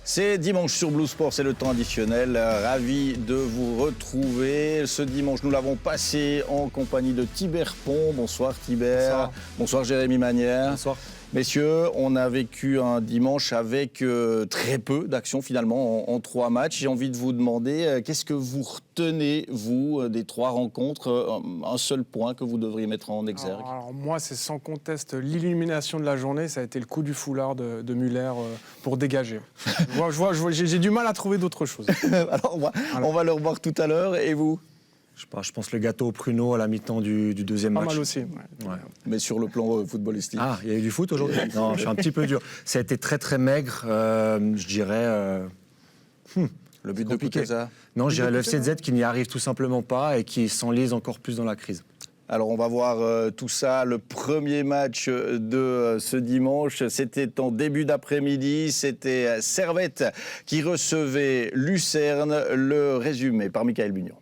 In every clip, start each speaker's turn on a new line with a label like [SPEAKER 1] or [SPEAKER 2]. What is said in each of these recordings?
[SPEAKER 1] C'est dimanche sur Blue Sport, c'est le temps additionnel. Ravi de vous retrouver. Ce dimanche, nous l'avons passé en compagnie de Thibert Pont. Bonsoir Thibert.
[SPEAKER 2] Bonsoir.
[SPEAKER 1] Bonsoir Jérémy Manière.
[SPEAKER 2] Bonsoir.
[SPEAKER 1] Messieurs, on a vécu un dimanche avec très peu d'actions finalement en 3 matchs. J'ai envie de vous demander, qu'est-ce que vous retenez, vous, des 3 rencontres? Un seul point que vous devriez mettre en exergue.
[SPEAKER 2] Alors moi, c'est sans conteste l'illumination de la journée. Ça a été le coup du foulard de Müller pour dégager. J'ai du mal à trouver d'autre chose.
[SPEAKER 1] Alors, on va le revoir tout à l'heure. Et vous?
[SPEAKER 3] Je pense le gâteau au pruneau à la mi-temps du deuxième match.
[SPEAKER 2] Pas mal aussi.
[SPEAKER 3] Ouais.
[SPEAKER 1] Mais sur le plan footballistique.
[SPEAKER 3] Ah, il y a eu du foot aujourd'hui? Non, je suis un petit peu dur. Ça a été très très maigre, je dirais...
[SPEAKER 1] Le but de Kuteza.
[SPEAKER 3] Non, je dirais le FCZ qui n'y arrive tout simplement pas et qui s'enlise encore plus dans la crise.
[SPEAKER 1] Alors on va voir tout ça. Le premier match de ce dimanche, c'était en début d'après-midi. C'était Servette qui recevait Lucerne. Le résumé par Michael Bugnon.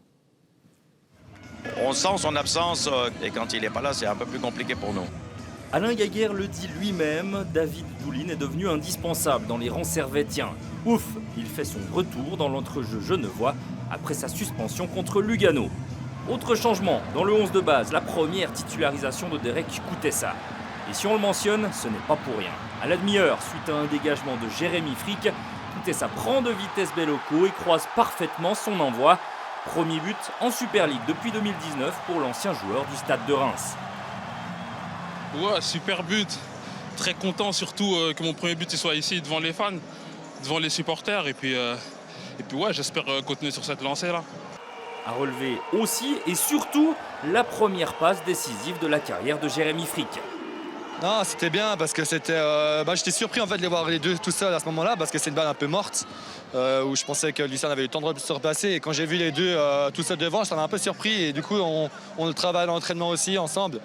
[SPEAKER 4] On sent son absence et quand il n'est pas là, c'est un peu plus compliqué pour nous.
[SPEAKER 5] Alain Gaguerre le dit lui-même, David Doulin est devenu indispensable dans les rangs servétiens. Ouf, il fait son retour dans l'entrejeu genevois après sa suspension contre Lugano. Autre changement, dans le 11 de base, la première titularisation de Derek Kuteza. Et si on le mentionne, ce n'est pas pour rien. À la demi-heure, suite à un dégagement de Jérémy Frick, Kuteza prend de vitesse Belloco et croise parfaitement son envoi. Premier but en Super League depuis 2019 pour l'ancien joueur du Stade de Reims.
[SPEAKER 6] Ouais, super but. Très content surtout que mon premier but soit ici devant les fans, devant les supporters. Et puis ouais, j'espère continuer sur cette lancée-là.
[SPEAKER 5] À relever aussi et surtout la première passe décisive de la carrière de Jérémy Frick.
[SPEAKER 7] Non, c'était bien parce que c'était. J'étais surpris en fait de les voir les deux tout seuls à ce moment-là parce que c'est une balle un peu morte où je pensais que Lucerne avait eu le temps de se repasser et quand j'ai vu les deux tout seuls devant, ça m'a un peu surpris et du coup on le travaille à l'entraînement aussi ensemble.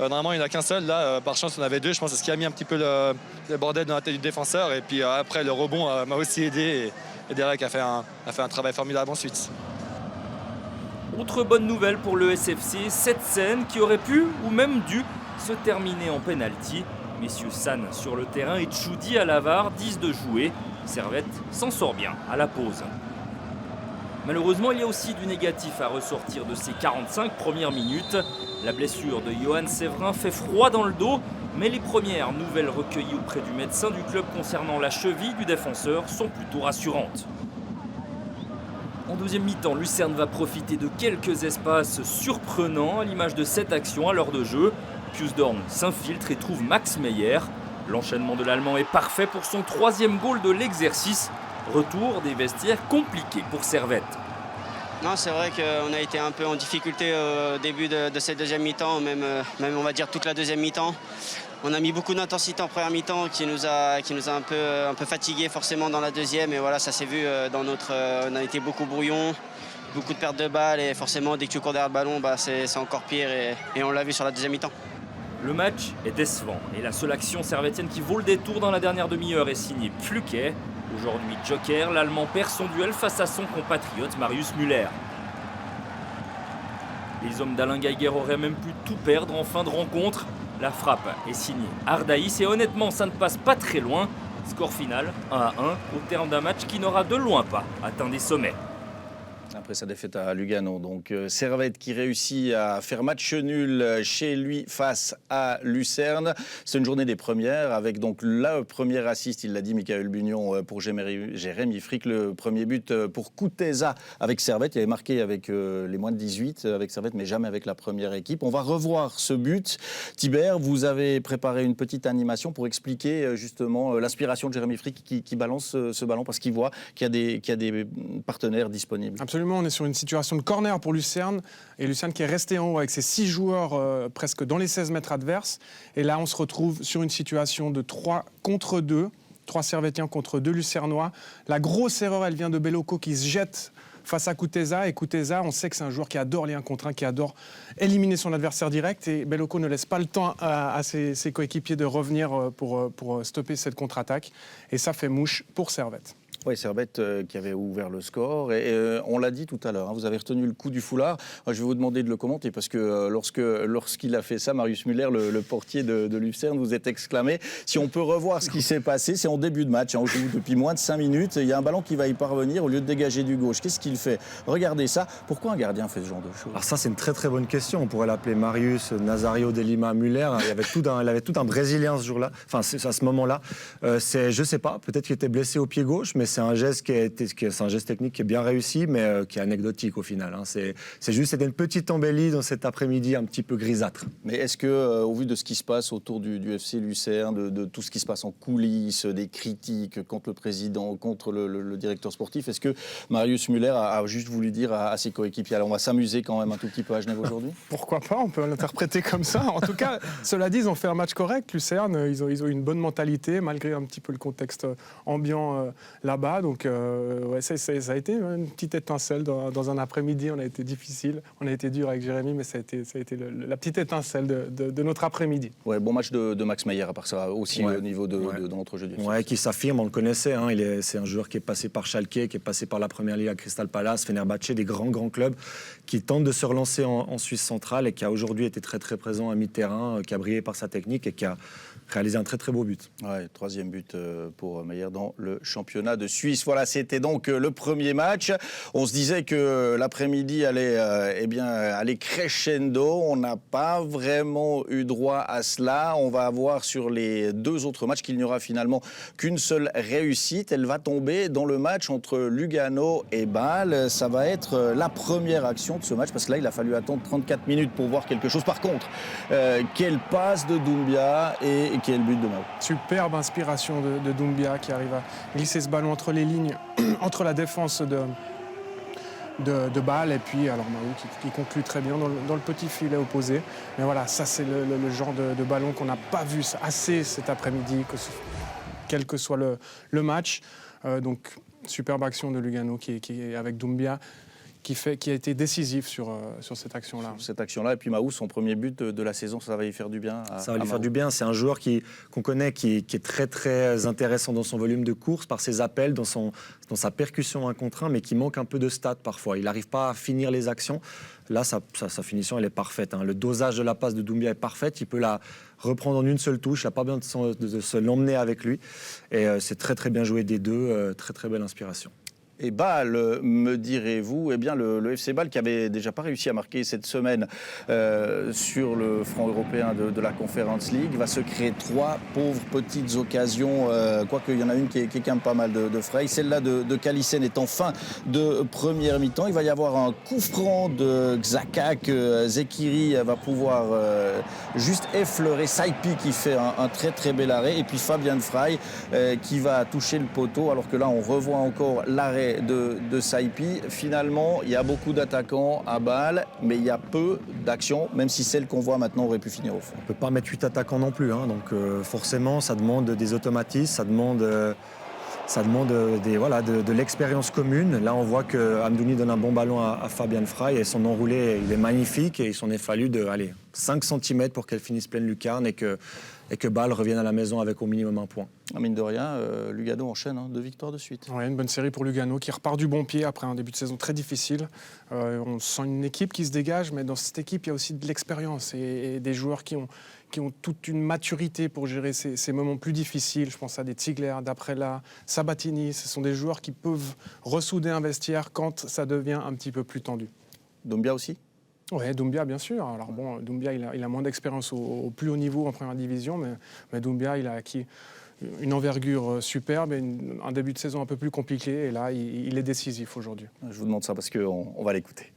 [SPEAKER 7] Normalement il n'y en a qu'un seul, là par chance on avait deux, je pense que c'est ce qui a mis un petit peu le bordel dans la tête du défenseur et puis après le rebond m'a aussi aidé et Derek a fait un travail formidable ensuite.
[SPEAKER 5] Autre bonne nouvelle pour le SFC, cette scène qui aurait pu ou même dû se terminer en pénalty. Messieurs San sur le terrain et Tchoudi à l'avare disent de jouer. Servette s'en sort bien à la pause. Malheureusement, il y a aussi du négatif à ressortir de ces 45 premières minutes. La blessure de Johan Séverin fait froid dans le dos, mais les premières nouvelles recueillies auprès du médecin du club concernant la cheville du défenseur sont plutôt rassurantes. En deuxième mi-temps, Lucerne va profiter de quelques espaces surprenants à l'image de cette action à l'heure de jeu. Pius Dorn s'infiltre et trouve Max Meyer. L'enchaînement de l'Allemand est parfait pour son 3e goal de l'exercice. Retour des vestiaires compliqués pour Servette.
[SPEAKER 8] Non, c'est vrai qu'on a été un peu en difficulté au début de cette deuxième mi-temps, même on va dire toute la deuxième mi-temps. On a mis beaucoup d'intensité en première mi-temps qui nous a un peu fatigués forcément dans la deuxième. Et voilà, ça s'est vu on a été beaucoup brouillon, beaucoup de pertes de balles et forcément dès que tu cours derrière le ballon, c'est encore pire et on l'a vu sur la deuxième mi-temps.
[SPEAKER 5] Le match est décevant et la seule action servétienne qui vaut le détour dans la dernière demi-heure est signée Pluquet. Aujourd'hui joker, l'Allemand perd son duel face à son compatriote Marius Müller. Les hommes d'Alain Gaguerre auraient même pu tout perdre en fin de rencontre. La frappe est signée Ardaïs et honnêtement ça ne passe pas très loin. Score final 1-1 au terme d'un match qui n'aura de loin pas atteint des sommets.
[SPEAKER 1] Après sa défaite à Lugano, donc Servette qui réussit à faire match nul chez lui face à Lucerne. C'est une journée des premières avec donc la première assist, il l'a dit Michael Bugnon, pour Jérémy Frick, le premier but pour Kuteza avec Servette. Il avait marqué avec les moins de 18 avec Servette mais jamais avec la première équipe. On va revoir ce but. Thibert, vous avez préparé une petite animation pour expliquer justement l'inspiration de Jérémy Frick qui balance ce ballon parce qu'il voit qu'il y a des partenaires disponibles.
[SPEAKER 2] Absolument. On est sur une situation de corner pour Lucerne. Et Lucerne qui est resté en haut avec ses 6 joueurs presque dans les 16 mètres adverses. Et là, on se retrouve sur une situation de 3 contre 2. 3 Servétiens contre 2 Lucernois. La grosse erreur, elle vient de Belloco qui se jette face à Kuteza. Et Kuteza, on sait que c'est un joueur qui adore les 1 contre 1, qui adore éliminer son adversaire direct. Et Belloco ne laisse pas le temps à ses coéquipiers de revenir pour stopper cette contre-attaque. Et ça fait mouche pour Servette.
[SPEAKER 1] Oui, Servette qui avait ouvert le score. Et on l'a dit tout à l'heure, vous avez retenu le coup du foulard. Moi, je vais vous demander de le commenter parce que lorsqu'il a fait ça, Marius Müller, le portier de Lucerne, vous êtes exclamé. Si on peut revoir ce qui s'est passé, c'est en début de match. On joue depuis moins de 5 minutes. Il y a un ballon qui va y parvenir au lieu de dégager du gauche. Qu'est-ce qu'il fait? Regardez ça. Pourquoi un gardien fait ce genre de choses?
[SPEAKER 3] Alors ça, c'est une très très bonne question. On pourrait l'appeler Marius, Nazario de Lima, Müller. Il avait tout un Brésilien ce jour-là, enfin à ce moment-là. Je sais pas, peut-être qu'il était blessé au pied gauche, mais c'est un geste c'est un geste technique qui est bien réussi, mais qui est anecdotique au final. C'était une petite embellie dans cet après-midi un petit peu grisâtre.
[SPEAKER 1] Mais est-ce que, au vu de ce qui se passe autour du FC Lucerne, de tout ce qui se passe en coulisses, des critiques contre le président, contre le directeur sportif, est-ce que Marius Müller a juste voulu dire à ses coéquipiers, alors on va s'amuser quand même un tout petit peu à Genève aujourd'hui?
[SPEAKER 2] Pourquoi pas, on peut l'interpréter comme ça. En tout cas, cela dit, ils ont fait un match correct. Lucerne, ils ont eu une bonne mentalité, malgré un petit peu le contexte ambiant là-bas. Donc, ça a été une petite étincelle dans un après-midi. On a été difficile, on a été dur avec Jérémy, mais ça a été la petite étincelle de notre après-midi.
[SPEAKER 1] Ouais, bon match de Max Meyer, à part ça, aussi au niveau de l'entrejeu du FC.
[SPEAKER 3] Ouais, qui s'affirme, on le connaissait. Hein, c'est un joueur qui est passé par Schalke, qui est passé par la Première Ligue à Crystal Palace, Fenerbahçe, des grands clubs, qui tentent de se relancer en Suisse centrale et qui a aujourd'hui été très très présent à mi-terrain, qui a brillé par sa technique et qui a réalisé un très très beau but.
[SPEAKER 1] Ouais, 3e but pour Meyer dans le championnat de Suisse. Voilà, c'était donc le premier match. On se disait que l'après-midi allait crescendo. On n'a pas vraiment eu droit à cela. On va avoir sur les 2 autres matchs qu'il n'y aura finalement qu'une seule réussite. Elle va tomber dans le match entre Lugano et Bâle. Ça va être la première action de ce match parce que là, il a fallu attendre 34 minutes pour voir quelque chose. Par contre, quelle passe de Doumbia et quel but de Mahou.
[SPEAKER 2] Superbe inspiration de Doumbia qui arrive à glisser ce ballon entre les lignes, entre la défense de Bâle et puis alors Mahou qui conclut très bien dans le petit filet opposé. Mais voilà, ça c'est le genre de ballon qu'on n'a pas vu assez cet après-midi, quel que soit le match. Donc superbe action de Lugano qui est avec Doumbia. Qui a été décisif sur cette action-là.
[SPEAKER 1] Cette action-là, et puis Mahou, son premier but de la saison, ça va lui faire du bien.
[SPEAKER 3] Ça va lui faire du bien. C'est un joueur qu'on connaît, qui est très très intéressant dans son volume de course, par ses appels, dans sa percussion 1 contre 1, mais qui manque un peu de stats parfois. Il n'arrive pas à finir les actions. Là, sa finition, elle est parfaite. Hein. Le dosage de la passe de Doumbia est parfait. Il peut la reprendre en une seule touche. Il n'a pas besoin de se l'emmener avec lui. Et c'est très très bien joué des deux. Très très belle inspiration.
[SPEAKER 1] Et Bâle, me direz-vous, eh bien le FC Bâle qui avait déjà pas réussi à marquer cette semaine sur le front européen de la Conference League, va se créer 3 pauvres petites occasions, quoique il y en a une qui est quand même pas mal de frais. Celle-là de Calissen est en fin de première mi-temps. Il va y avoir un coup franc de Xhaka que Zekiri va pouvoir juste effleurer. Saipi qui fait un très très bel arrêt. Et puis Fabian Frey qui va toucher le poteau, alors que là on revoit encore l'arrêt de Saipi. Finalement, il y a beaucoup d'attaquants à Bâle, mais il y a peu d'actions, même si celle qu'on voit maintenant aurait pu finir au fond.
[SPEAKER 3] On ne peut pas mettre 8 attaquants non plus, hein, donc forcément, ça demande des automatismes, ça demande de l'expérience commune. Là, on voit que Amdouni donne un bon ballon à Fabian Frey et son enroulé, il est magnifique et il s'en est fallu 5 cm pour qu'elle finisse pleine lucarne et que Bâle revienne à la maison avec au minimum 1 point.
[SPEAKER 1] Mine de rien, Lugano enchaîne 2 victoires de suite.
[SPEAKER 2] Ouais, une bonne série pour Lugano qui repart du bon pied après un début de saison très difficile. On sent une équipe qui se dégage, mais dans cette équipe, il y a aussi de l'expérience et des joueurs qui ont toute une maturité pour gérer ces moments plus difficiles. Je pense à des Ziegler, D'Aprella, Sabatini. Ce sont des joueurs qui peuvent ressouder un vestiaire quand ça devient un petit peu plus tendu.
[SPEAKER 1] Doumbia aussi ?
[SPEAKER 2] Oui, Doumbia, bien sûr. Alors bon, Doumbia, il a moins d'expérience au plus haut niveau en première division, mais Doumbia, il a acquis une envergure superbe et un début de saison un peu plus compliqué. Et là, il est décisif aujourd'hui.
[SPEAKER 1] Je vous demande ça parce qu'on va l'écouter.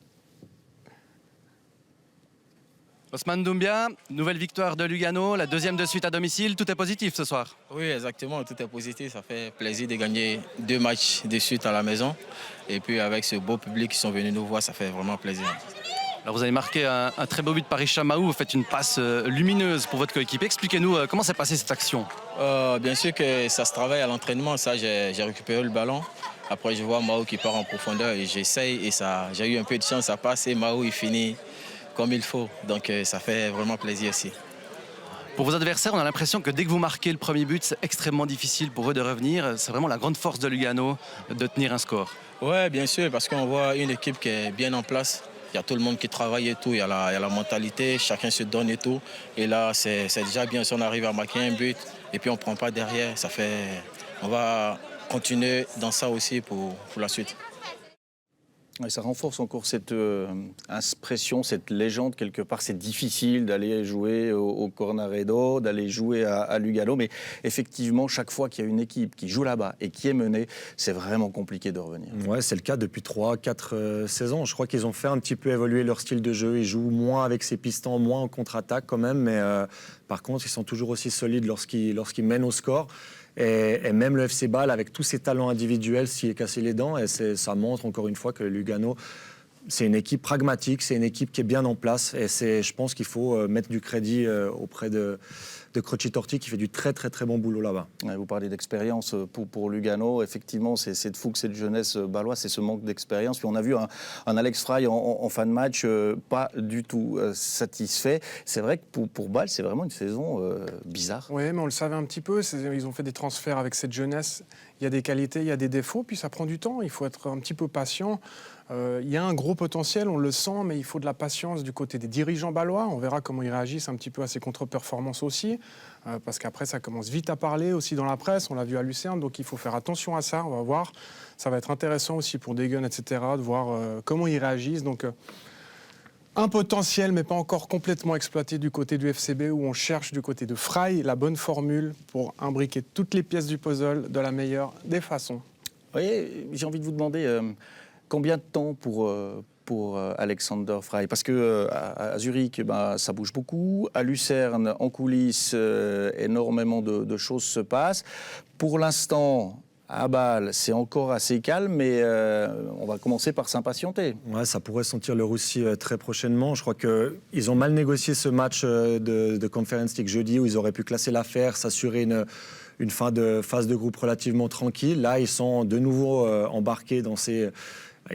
[SPEAKER 9] Ousmane Doumbia, nouvelle victoire de Lugano, la 2e de suite à domicile. Tout est positif ce soir.
[SPEAKER 10] Oui, exactement, tout est positif. Ça fait plaisir de gagner 2 matchs de suite à la maison. Et puis avec ce beau public qui sont venus nous voir, ça fait vraiment plaisir.
[SPEAKER 9] Alors vous avez marqué un très beau but par Hicham Mahou, vous faites une passe lumineuse pour votre coéquipier. Expliquez-nous comment s'est passée cette action.
[SPEAKER 10] Bien sûr que ça se travaille à l'entraînement, ça j'ai récupéré le ballon. Après je vois Mahou qui part en profondeur et j'essaye et j'ai eu un peu de chance, ça passe et Mahou il finit comme il faut. Donc ça fait vraiment plaisir aussi.
[SPEAKER 9] Pour vos adversaires, on a l'impression que dès que vous marquez le premier but, c'est extrêmement difficile pour eux de revenir. C'est vraiment la grande force de Lugano de tenir un score.
[SPEAKER 10] Ouais, bien sûr, parce qu'on voit une équipe qui est bien en place. Il y a tout le monde qui travaille et tout, il y a la mentalité, chacun se donne et tout. Et là, c'est déjà bien si on arrive à marquer un but et puis on ne prend pas derrière. On va continuer dans ça aussi pour la suite.
[SPEAKER 1] Et ça renforce encore cette impression, cette légende quelque part. C'est difficile d'aller jouer au Cornaredo, d'aller jouer à Lugano, mais effectivement, chaque fois qu'il y a une équipe qui joue là-bas et qui est menée, c'est vraiment compliqué de revenir.
[SPEAKER 3] Ouais, c'est le cas depuis 3-4 saisons. Je crois qu'ils ont fait un petit peu évoluer leur style de jeu. Ils jouent moins avec ses pistons, moins en contre-attaque quand même, mais par contre, ils sont toujours aussi solides lorsqu'ils mènent au score. Et même le FC Bâle, avec tous ses talents individuels, s'y est cassé les dents. Et ça montre encore une fois que Lugano, c'est une équipe pragmatique, c'est une équipe qui est bien en place. Et je pense qu'il faut mettre du crédit auprès de Croci Torti, qui fait du très très très bon boulot là-bas.
[SPEAKER 1] Ouais, vous parlez d'expérience pour Lugano. Effectivement, c'est cette fougue, cette jeunesse bâloise, c'est ce manque d'expérience. Puis on a vu un Alex Frey en fin de match pas du tout satisfait. C'est vrai que pour Bâle, c'est vraiment une saison bizarre.
[SPEAKER 2] Oui, mais on le savait un petit peu. Ils ont fait des transferts avec cette jeunesse. Il y a des qualités, il y a des défauts, puis ça prend du temps. Il faut être un petit peu patient. Il y a un gros potentiel, on le sent, mais il faut de la patience du côté des dirigeants bâlois. On verra comment ils réagissent un petit peu à ces contre-performances aussi, parce qu'après, ça commence vite à parler aussi dans la presse. On l'a vu à Lucerne, donc il faut faire attention à ça. On va voir. Ça va être intéressant aussi pour Degen, etc., de voir comment ils réagissent. Donc, un potentiel, mais pas encore complètement exploité du côté du FCB, où on cherche du côté de Frey la bonne formule pour imbriquer toutes les pièces du puzzle de la meilleure des façons.
[SPEAKER 1] Vous voyez, j'ai envie de vous demander combien de temps pour Alexander Frey, parce que à Zurich, ça bouge beaucoup. À Lucerne, en coulisses, énormément de choses se passent. Pour l'instant, à Bâle, c'est encore assez calme, mais on va commencer par s'impatienter.
[SPEAKER 3] Ouais, ça pourrait sentir le roussi très prochainement. Je crois qu'ils ont mal négocié ce match de Conference League jeudi, où ils auraient pu classer l'affaire, s'assurer une fin de phase de groupe relativement tranquille. Là, ils sont de nouveau embarqués dans ces...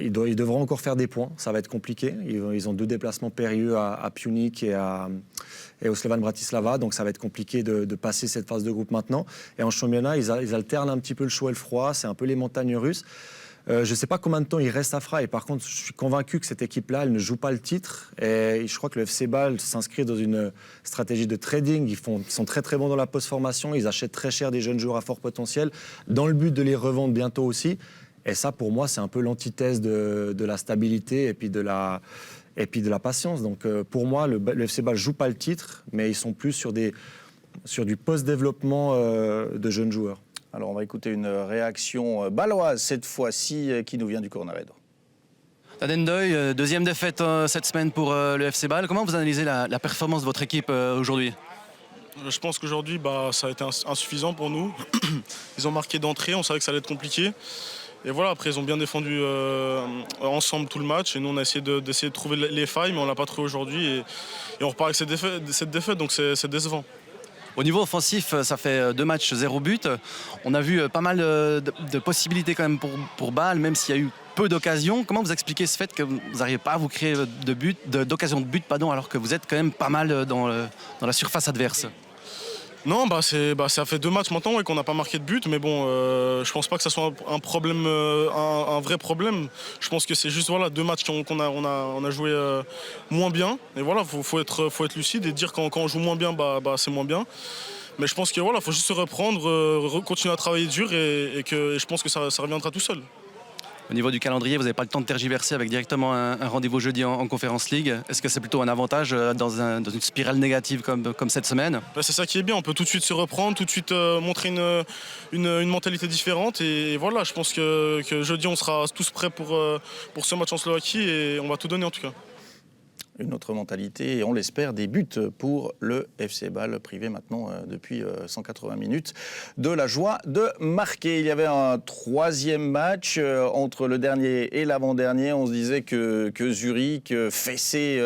[SPEAKER 3] Ils devront encore faire des points, ça va être compliqué. Ils ont 2 déplacements périlleux à Punic et au Slovan Bratislava, donc ça va être compliqué de passer cette phase de groupe maintenant. Et en championnat, ils alternent un petit peu le chaud et le froid, c'est un peu les montagnes russes. Je ne sais pas combien de temps il reste à Frey. Par contre, je suis convaincu que cette équipe-là, elle ne joue pas le titre. Et je crois que le FC Bâle s'inscrit dans une stratégie de trading. Ils sont très très bons dans la post-formation, ils achètent très cher des jeunes joueurs à fort potentiel, dans le but de les revendre bientôt aussi. Et ça, pour moi, c'est un peu l'antithèse de la stabilité et puis de la patience. Donc, pour moi, le FC Bâle ne joue pas le titre, mais ils sont plus sur du post-développement de jeunes joueurs.
[SPEAKER 1] Alors, on va écouter une réaction bâloise, cette fois-ci, qui nous vient du Cornaredo.
[SPEAKER 9] Tadendoy, deuxième défaite cette semaine pour le FC Bâle. Comment vous analysez la performance de votre équipe aujourd'hui ?
[SPEAKER 11] Je pense qu'aujourd'hui, ça a été insuffisant pour nous. Ils ont marqué d'entrée, on savait que ça allait être compliqué. Et voilà, après ils ont bien défendu ensemble tout le match et nous on a essayé de trouver les failles, mais on l'a pas trouvé aujourd'hui et on repart avec cette défaite, donc c'est décevant.
[SPEAKER 9] Au niveau offensif, ça fait 2 matchs, 0 but. On a vu pas mal de possibilités quand même pour Bâle, même s'il y a eu peu d'occasions. Comment vous expliquez ce fait que vous n'arrivez pas à vous créer d'occasions de but, alors que vous êtes quand même pas mal dans la surface adverse ?
[SPEAKER 11] Non, ça fait 2 matchs maintenant qu'on n'a pas marqué de but, mais bon, je pense pas que ça soit un problème, un vrai problème. Je pense que c'est juste 2 matchs qu'on a joué moins bien. Et voilà, faut être lucide et dire quand on joue moins bien, c'est moins bien. Mais je pense que faut juste se reprendre, continuer à travailler dur et je pense que ça reviendra tout seul.
[SPEAKER 9] Au niveau du calendrier, vous n'avez pas le temps de tergiverser avec directement un rendez-vous jeudi en Conference League. Est-ce que c'est plutôt un avantage dans une spirale négative comme cette semaine ?
[SPEAKER 11] C'est ça qui est bien, on peut tout de suite se reprendre, tout de suite montrer une mentalité différente. Et voilà, je pense que jeudi, on sera tous prêts pour ce match en Slovaquie et on va tout donner en tout cas.
[SPEAKER 1] Une autre mentalité, et on l'espère, des buts pour le FC Bâle, privé maintenant depuis 180 minutes de la joie de marquer. Il y avait un 3e match entre le dernier et l'avant-dernier. On se disait que Zurich, fessé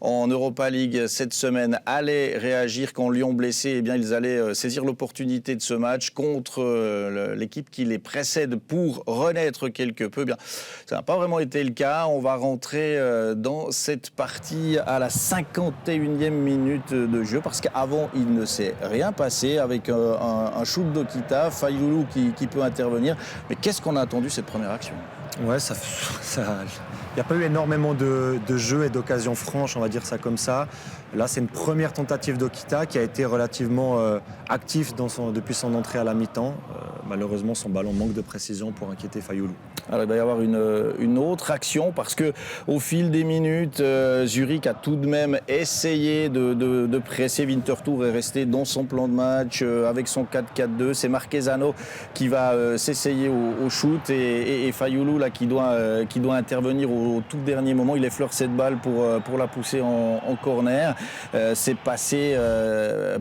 [SPEAKER 1] en Europa League cette semaine, allait réagir quand Lyon blessé. Eh bien, ils allaient saisir l'opportunité de ce match contre l'équipe qui les précède pour renaître quelque peu. Bien, ça n'a pas vraiment été le cas. On va rentrer dans cette partie penalty à la 51e minute de jeu, parce qu'avant, il ne s'est rien passé avec un shoot d'Okita, Fayoulou qui peut intervenir. Mais qu'est-ce qu'on a attendu cette première action?
[SPEAKER 3] Ouais, il n'y a pas eu énormément de jeux et d'occasions franches, on va dire ça comme ça. Là, c'est une première tentative d'Okita qui a été relativement actif depuis son entrée à la mi-temps. Malheureusement, son ballon manque de précision pour inquiéter Fayoulou.
[SPEAKER 1] Alors, il va y avoir une autre action parce qu'au fil des minutes, Zurich a tout de même essayé de presser. Winterthur est resté dans son plan de match avec son 4-4-2. C'est Marquezano qui va s'essayer au shoot et Fayoulou là, qui doit intervenir au tout dernier moment. Il effleure cette balle pour la pousser en corner. C'est passé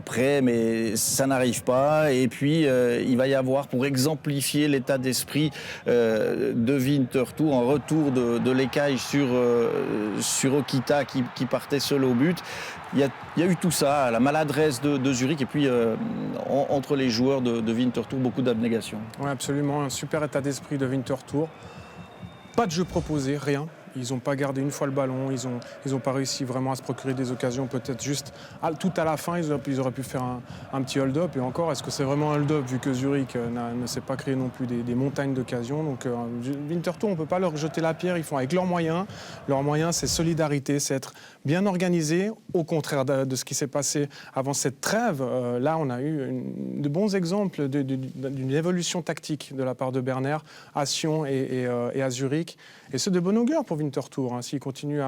[SPEAKER 1] près, mais ça n'arrive pas. Et puis, il va y avoir, pour exemplifier l'état d'esprit de Winterthur, un retour de l'écaille sur Okita qui partait seul au but. Il y a eu tout ça, la maladresse de Zurich et puis entre les joueurs de Winterthur, beaucoup d'abnégation.
[SPEAKER 2] Oui, absolument, un super état d'esprit de Winterthur. Pas de jeu proposé, rien. Ils n'ont pas gardé une fois le ballon, ils ont pas réussi vraiment à se procurer des occasions, peut-être juste tout à la fin, ils auraient pu faire un petit hold-up. Et encore, est-ce que c'est vraiment un hold-up vu que Zurich ne s'est pas créé non plus des montagnes d'occasions. Donc Winterthur, on ne peut pas leur jeter la pierre, ils font avec leurs moyens. Leurs moyens, c'est solidarité, c'est être bien organisé, au contraire de ce qui s'est passé avant cette trêve. Là, on a eu de bons exemples d'une évolution tactique de la part de Berner à Sion et à Zurich. Et c'est de bon augure pour Winterthur. Hein. S'ils continuent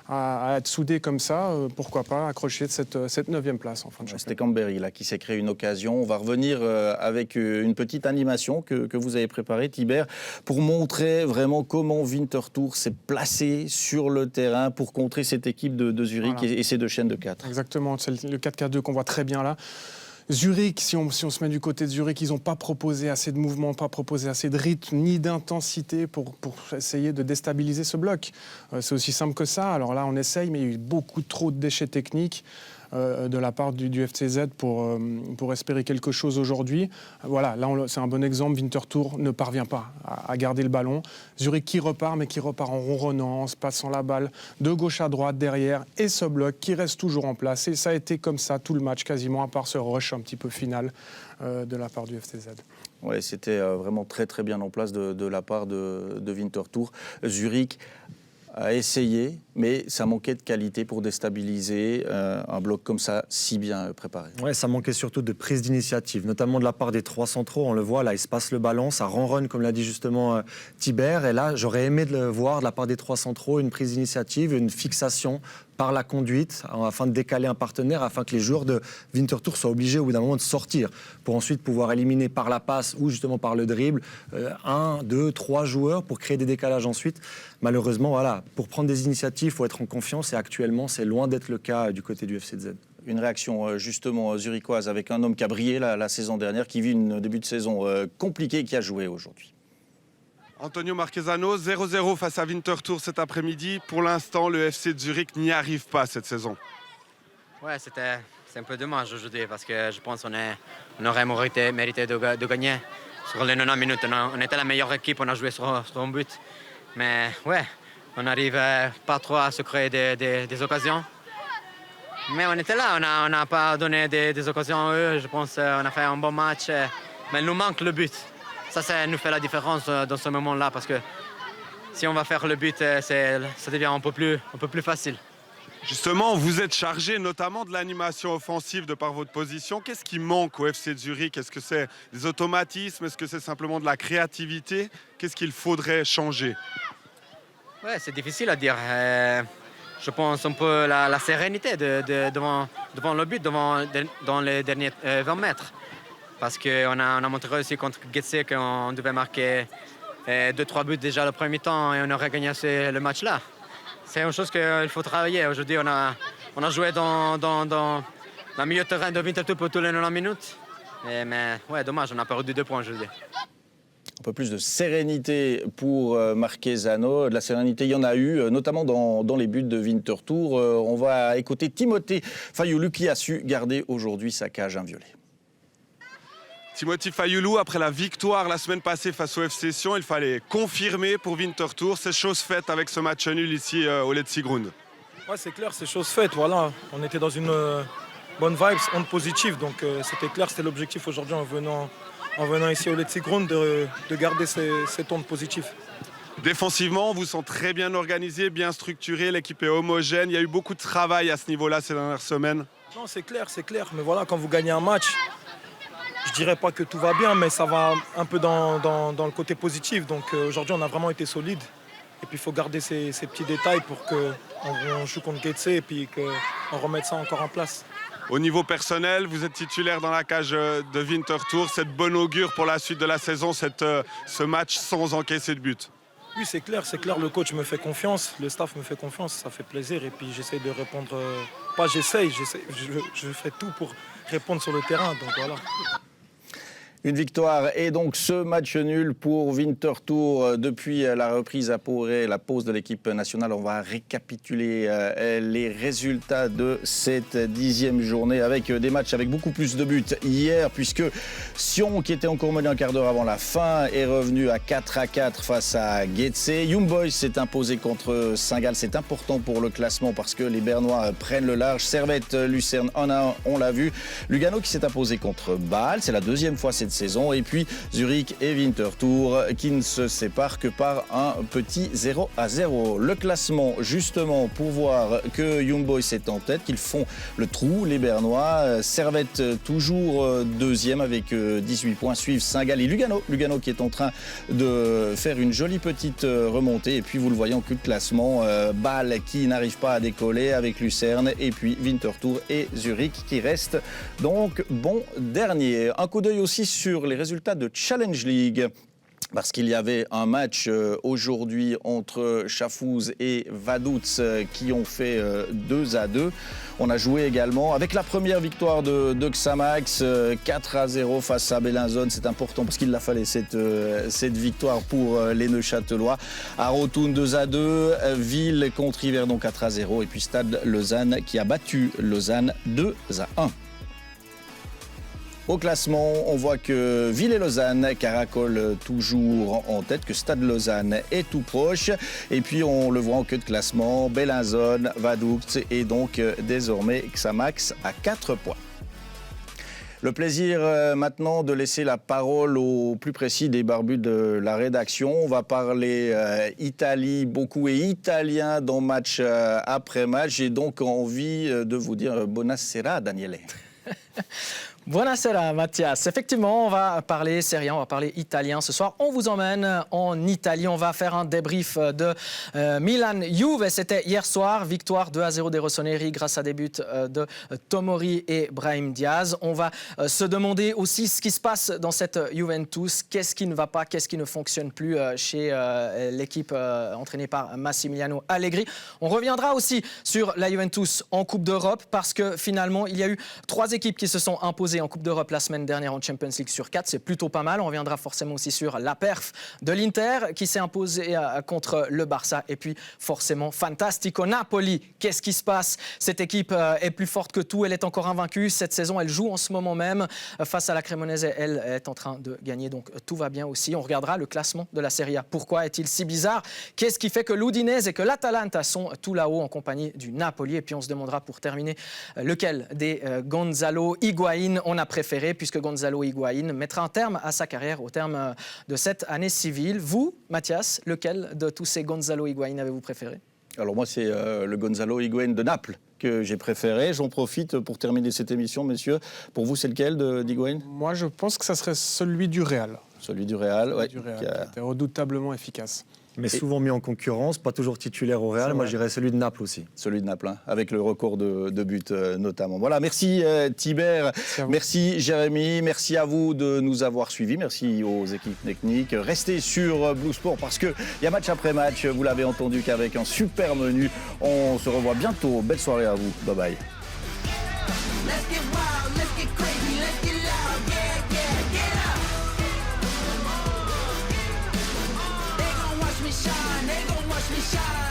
[SPEAKER 2] à être soudés comme ça, pourquoi pas accrocher cette 9e place en fin de championnat.
[SPEAKER 1] C'était Camberi là, qui s'est créé une occasion. On va revenir avec une petite animation que vous avez préparée, Tibert, pour montrer vraiment comment Winterthur s'est placé sur le terrain pour contrer cette équipe de Zurich voilà. et ses deux chaînes de 4.
[SPEAKER 2] Exactement, c'est le 4-4-2 qu'on voit très bien là. Zurich, si on se met du côté de Zurich, ils n'ont pas proposé assez de mouvement, pas proposé assez de rythme ni d'intensité pour essayer de déstabiliser ce bloc. C'est aussi simple que ça. Alors là, on essaye, mais il y a eu beaucoup trop de déchets techniques de la part du FCZ pour espérer quelque chose aujourd'hui. Voilà, là, c'est un bon exemple. Winterthur ne parvient pas à garder le ballon. Zurich qui repart, mais qui repart en ronronnant, en se passant la balle de gauche à droite, derrière, et ce bloc qui reste toujours en place. Et ça a été comme ça tout le match, quasiment, à part ce rush un petit peu final de la part du FCZ.
[SPEAKER 1] Oui, c'était vraiment très, très bien en place de la part de Winterthur. Zurich a essayé, mais ça manquait de qualité pour déstabiliser un bloc comme ça, si bien préparé.
[SPEAKER 3] Ouais, ça manquait surtout de prise d'initiative, notamment de la part des trois centraux. On le voit, là, ils se passent le ballon, ça ronronne, comme l'a dit justement Tibert. Et là, j'aurais aimé de le voir de la part des trois centraux, une prise d'initiative, une fixation par la conduite, afin de décaler un partenaire, afin que les joueurs de Winterthur soient obligés au bout d'un moment de sortir, pour ensuite pouvoir éliminer par la passe ou justement par le dribble 1, 2, 3 joueurs pour créer des décalages ensuite. Malheureusement, voilà, pour prendre des initiatives, il faut être en confiance et actuellement, c'est loin d'être le cas du côté du FCZ.
[SPEAKER 1] Une réaction justement zurichoise avec un homme qui a brillé la saison dernière, qui vit un début de saison compliqué et qui a joué aujourd'hui.
[SPEAKER 12] Antonio Marquezano, 0-0 face à Winterthur cet après-midi. Pour l'instant, le FC de Zurich n'y arrive pas cette saison.
[SPEAKER 13] Ouais, c'est un peu dommage aujourd'hui parce que je pense qu'on aurait mérité de gagner. Sur les 90 minutes, on était la meilleure équipe, on a joué sur un but. Mais ouais, on n'arrive pas trop à se créer des occasions. Mais on était là, on n'a pas donné des occasions à eux. Je pense qu'on a fait un bon match, mais il nous manque le but. Ça nous fait la différence dans ce moment-là parce que si on va faire le but, ça devient un peu plus facile.
[SPEAKER 12] Justement, vous êtes chargé notamment de l'animation offensive de par votre position. Qu'est-ce qui manque au FC de Zurich? Est-ce que c'est des automatismes? Est-ce que c'est simplement de la créativité? Qu'est-ce qu'il faudrait changer?
[SPEAKER 13] Ouais, c'est difficile à dire. Je pense un peu la sérénité devant le but, dans les derniers 20 mètres. Parce qu'on a montré aussi contre Getse qu'on devait marquer 2-3 buts déjà le premier temps et on aurait gagné le match-là. C'est une chose qu'il faut travailler. Aujourd'hui, on a joué dans le milieu de terrain de Winterthur pour tous les 90 minutes. Mais ouais, dommage, on a perdu 2 points aujourd'hui.
[SPEAKER 1] Un peu plus de sérénité pour Marquezano. De la sérénité, il y en a eu, notamment dans les buts de Winterthur. On va écouter Timothée Fayoulou qui a su garder aujourd'hui sa cage inviolée.
[SPEAKER 12] Timothy Fayoulou, après la victoire la semaine passée face au FC Sion, il fallait confirmer pour Winterthur. C'est chose faite avec ce match nul ici au Letzigrund.
[SPEAKER 14] Ouais, c'est clair, c'est chose faite. Voilà. On était dans une bonne vibe, onde positive. Donc c'était clair, c'était l'objectif aujourd'hui en venant ici au Let's Ground de garder cette onde positive.
[SPEAKER 12] Défensivement, vous sont très bien organisés, bien structurés, l'équipe est homogène. Il y a eu beaucoup de travail à ce niveau-là ces dernières semaines.
[SPEAKER 14] Non, c'est clair. Mais voilà, quand vous gagnez un match, je dirais pas que tout va bien, mais ça va un peu dans le côté positif. Donc aujourd'hui, on a vraiment été solide. Et puis il faut garder ces petits détails pour qu'on joue contre Getse et puis qu'on remette ça encore en place.
[SPEAKER 12] Au niveau personnel, vous êtes titulaire dans la cage de Winterthur. C'est de bon augure pour la suite de la saison, ce match sans encaisser de but.
[SPEAKER 14] Oui, c'est clair. Le coach me fait confiance, le staff me fait confiance, ça fait plaisir. Et puis j'essaie de répondre, je fais tout pour répondre sur le terrain. Donc voilà.
[SPEAKER 1] Une victoire et donc ce match nul pour Winterthur depuis la reprise après la pause de l'équipe nationale. On va récapituler les résultats de cette 10e journée avec des matchs avec beaucoup plus de buts hier, puisque Sion, qui était encore mené un quart d'heure avant la fin, est revenu à 4-4 face à Getse. Young Boys s'est imposé contre Saint-Gall. C'est important pour le classement parce que les Bernois prennent le large. Servette, Lucerne 1-1, on l'a vu. Lugano qui s'est imposé contre Bâle. C'est la deuxième fois cette saison. Et puis Zurich et Winterthur qui ne se séparent que par un petit 0-0. Le classement, justement, pour voir que Young Boys est en tête, qu'ils font le trou, les Bernois. Servette toujours deuxième avec 18 points. Suivent Saint-Gall et Lugano. Lugano qui est en train de faire une jolie petite remontée. Et puis vous le voyez en cul de classement, Bâle qui n'arrive pas à décoller avec Lucerne. Et puis Winterthur et Zurich qui restent donc bon dernier. Un coup d'œil aussi sur les résultats de Challenge League. Parce qu'il y avait un match aujourd'hui entre Schaffhouse et Vaduz qui ont fait 2-2. On a joué également avec la première victoire de Xamax, 4-0 face à Bellinzone. C'est important parce qu'il a fallu cette victoire pour les Neuchâtelois. À Rotun 2-2, Ville contre Yverdon 4-0 et puis Stade Lausanne qui a battu Lausanne 2-1. Au classement, on voit que Ville et Lausanne caracolent toujours en tête, que Stade Lausanne est tout proche. Et puis on le voit en queue de classement, Bellinzone, Vaduz et donc désormais Xamax à 4 points. Le plaisir maintenant de laisser la parole au plus précis des barbus de la rédaction. On va parler Italie beaucoup et italien dans match après match. J'ai donc envie de vous dire buonasera Daniele.
[SPEAKER 15] Buonasera Mathias. Effectivement, on va parler Serie A, on va parler italien ce soir. On vous emmène en Italie. On va faire un débrief de Milan-Juve. C'était hier soir, victoire 2-0 des Rossoneri grâce à des buts de Tomori et Brahim Diaz. On va se demander aussi ce qui se passe dans cette Juventus. Qu'est-ce qui ne va pas, qu'est-ce qui ne fonctionne plus chez l'équipe entraînée par Massimiliano Allegri. On reviendra aussi sur la Juventus en Coupe d'Europe parce que finalement, il y a eu 3 équipes qui se sont imposées en Coupe d'Europe la semaine dernière en Champions League sur 4. C'est plutôt pas mal. On reviendra forcément aussi sur la perf de l'Inter qui s'est imposée contre le Barça. Et puis forcément, fantastico Napoli. Qu'est-ce qui se passe? Cette équipe est plus forte que tout. Elle est encore invaincue. Cette saison, elle joue en ce moment même face à la Cremonese. Elle est en train de gagner. Donc tout va bien aussi. On regardera le classement de la Serie A. Pourquoi est-il si bizarre? Qu'est-ce qui fait que l'Udinese et que l'Atalanta sont tout là-haut en compagnie du Napoli? Et puis on se demandera pour terminer lequel des Gonzalo Higuaín on a préféré, puisque Gonzalo Higuaín mettra un terme à sa carrière au terme de cette année civile. Vous, Mathias, lequel de tous ces Gonzalo Higuaín avez-vous préféré?
[SPEAKER 1] Alors moi, c'est le Gonzalo Higuaín de Naples que j'ai préféré. J'en profite pour terminer cette émission, messieurs. Pour vous, c'est lequel d'Higuaín?
[SPEAKER 2] Moi, je pense que ça serait celui du Real.
[SPEAKER 1] Celui du Real, oui.
[SPEAKER 2] Qui était redoutablement efficace.
[SPEAKER 3] Mais souvent mis en concurrence, pas toujours titulaire au Real. Moi, je dirais celui de Naples aussi.
[SPEAKER 1] Celui de Naples, hein, avec le record de buts notamment. Voilà, merci Thibert, merci Jérémy, merci à vous de nous avoir suivis, merci aux équipes techniques. Restez sur Blue Sport parce qu'il y a match après match, vous l'avez entendu qu'avec un super menu. On se revoit bientôt. Belle soirée à vous. Bye bye.
[SPEAKER 16] Shine, they gon' watch me shine.